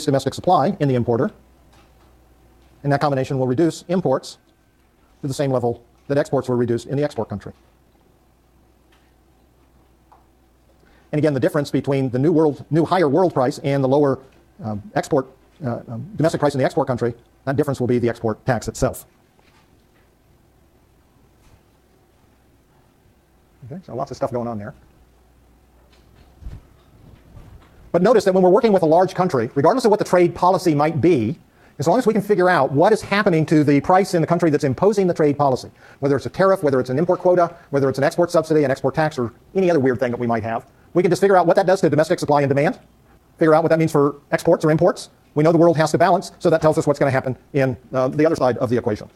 domestic supply in the importer, and that combination will reduce imports to the same level that exports were reduced in the export country. And again, the difference between the new higher world price and the lower domestic price in the export country, that difference will be the export tax itself. Okay, so lots of stuff going on there. But notice that when we're working with a large country, regardless of what the trade policy might be, as long as we can figure out what is happening to the price in the country that's imposing the trade policy, whether it's a tariff, whether it's an import quota, whether it's an export subsidy, an export tax, or any other weird thing that we might have, we can just figure out what that does to domestic supply and demand, figure out what that means for exports or imports. We know the world has to balance, so that tells us what's going to happen in the other side of the equation.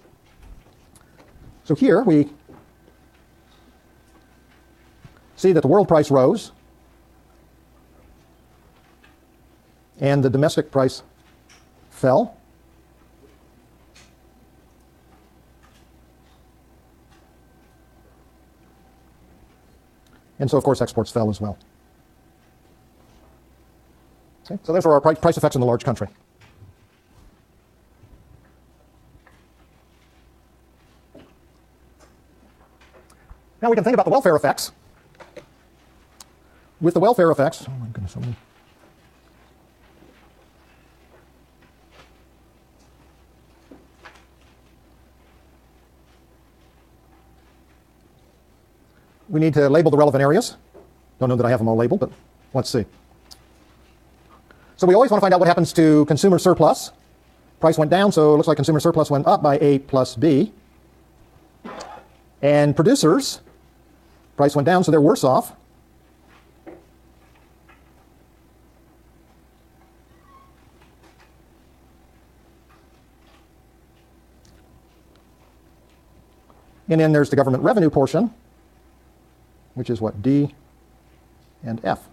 So here we see that the world price rose and the domestic price fell. And so, of course, exports fell as well. Okay, so those are our price effects in the large country. Now we can think about the welfare effects. With the welfare effects, oh my goodness, we need to label the relevant areas. Don't know that I have them all labeled, but let's see. So we always want to find out what happens to consumer surplus. Price went down, so it looks like consumer surplus went up by A plus B. And producers, price went down, so they're worse off. And then there's the government revenue portion, which is what, D and F.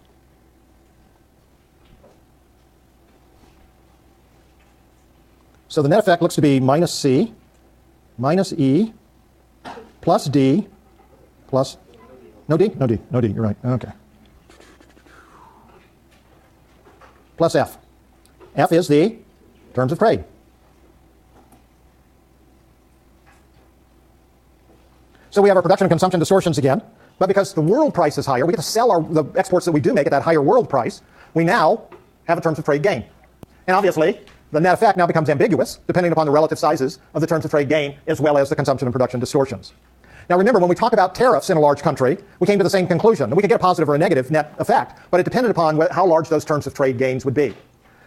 So the net effect looks to be minus C, minus E, plus D, plus, no D, you're right, okay. Plus F. F is the terms of trade. So we have our production and consumption distortions again, but because the world price is higher, we get to sell the exports that we do make at that higher world price, we now have a terms of trade gain. And obviously, the net effect now becomes ambiguous, depending upon the relative sizes of the terms of trade gain, as well as the consumption and production distortions. Now remember, when we talk about tariffs in a large country, we came to the same conclusion. We could get a positive or a negative net effect, but it depended upon how large those terms of trade gains would be.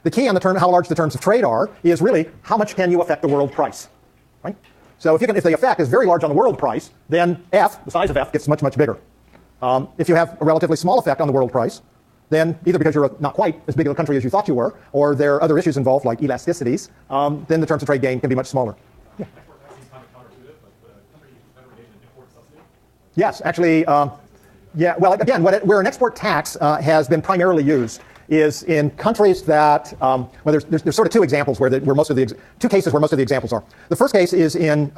The key on how large the terms of trade are is really how much can you affect the world price, right? So if the effect is very large on the world price, then F, the size of F, gets much, much bigger. If you have a relatively small effect on the world price, then either because you're not quite as big of a country as you thought you were, or there are other issues involved like elasticities, then the terms of trade gain can be much smaller. Yeah. Yes, actually, yeah. Well, again, where an export tax has been primarily used is in countries that, well, there's sort of two examples two cases where most of the examples are. The first case is in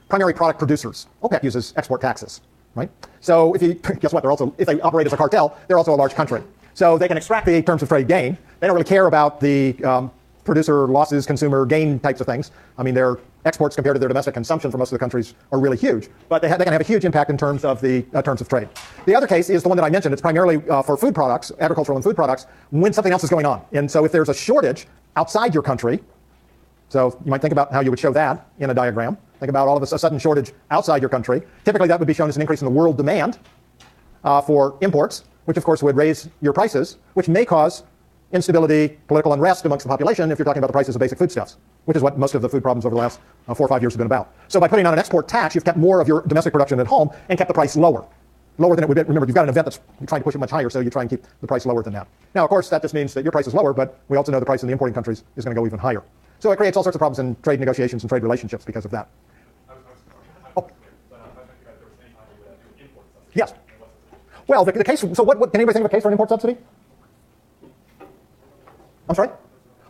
primary product producers. OPEC uses export taxes, right? So guess what? If they operate as a cartel, they're also a large country. So they can extract the terms of trade gain. They don't really care about the producer losses, consumer gain types of things. I mean, their exports compared to their domestic consumption for most of the countries are really huge, but they can have a huge impact in terms of the terms of trade. The other case is the one that I mentioned. It's primarily for food products, agricultural and food products, when something else is going on. And so if there's a shortage outside your country, so you might think about how you would show that in a diagram. Think about all of a sudden shortage outside your country. Typically that would be shown as an increase in the world demand for imports, which of course would raise your prices, which may cause instability, political unrest amongst the population if you're talking about the prices of basic foodstuffs, which is what most of the food problems over the last 4 or 5 years have been about. So by putting on an export tax, you've kept more of your domestic production at home and kept the price lower than it would be. Remember, you've got an event that's trying to push it much higher, so you try and keep the price lower than that. Now, of course, that just means that your price is lower, but we also know the price in the importing countries is going to go even higher. So it creates all sorts of problems in trade negotiations and trade relationships because of that. Oh. Yes. Well, the case, so what can anybody think of a case for an import subsidy? I'm sorry?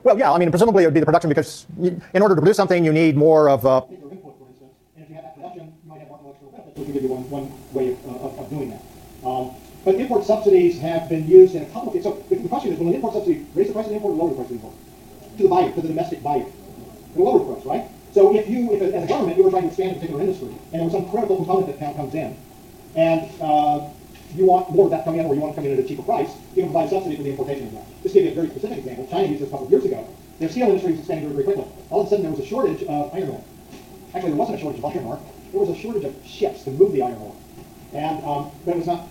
Well, yeah, I mean, presumably it would be the production because in order to produce something, you need more of input, for instance. And if you have that production, you might have more intellectual benefits, which can give you one way of doing that. But import subsidies have been used in a couple of cases. So the question is, will an import subsidy raise the price of the import or lower the price of the import? to the buyer, to the domestic buyer. It lowered the price, right? So if as a government, you were trying to expand a particular industry, and there was some critical component that comes in, and you want more of that coming in, or you want it coming in at a cheaper price, you can provide a subsidy for the importation of that. Just to give you a very specific example, China used this a couple of years ago. Their steel industry was expanding very, very quickly. All of a sudden, there was a shortage of iron ore. Actually, there wasn't a shortage of iron ore. There was a shortage of ships to move the iron ore. And but it was not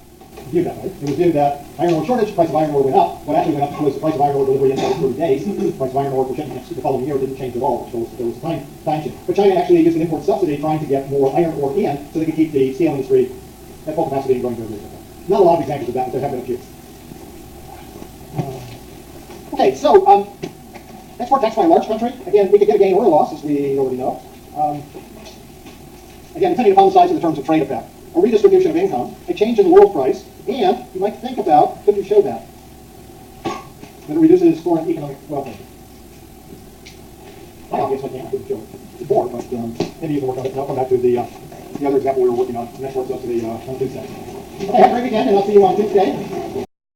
viewed that way. It was viewed that iron ore shortage, the price of iron ore went up. What actually went up was the price of iron ore delivery inside of 30 days. The price of iron ore for shipment the following year didn't change at all. So there was a time change. But China actually used an import subsidy trying to get more iron ore in so they could keep the steel industry at full capacity and growing very, very quickly. Not a lot of examples of that, but there have been a few. Okay, so export tax by a large country. Again, we could get a gain or a loss, as we already know. Again, depending upon the size of the terms of trade effect. A redistribution of income, a change in the world price, and you might think about, could you show that? That it reduces foreign economic welfare. I obviously can't, I couldn't show it before, but maybe you can work on it. And I'll come back to the other example we were working on, network subsidy on Tuesday. Okay, have a great weekend, and I'll see you on Tuesday.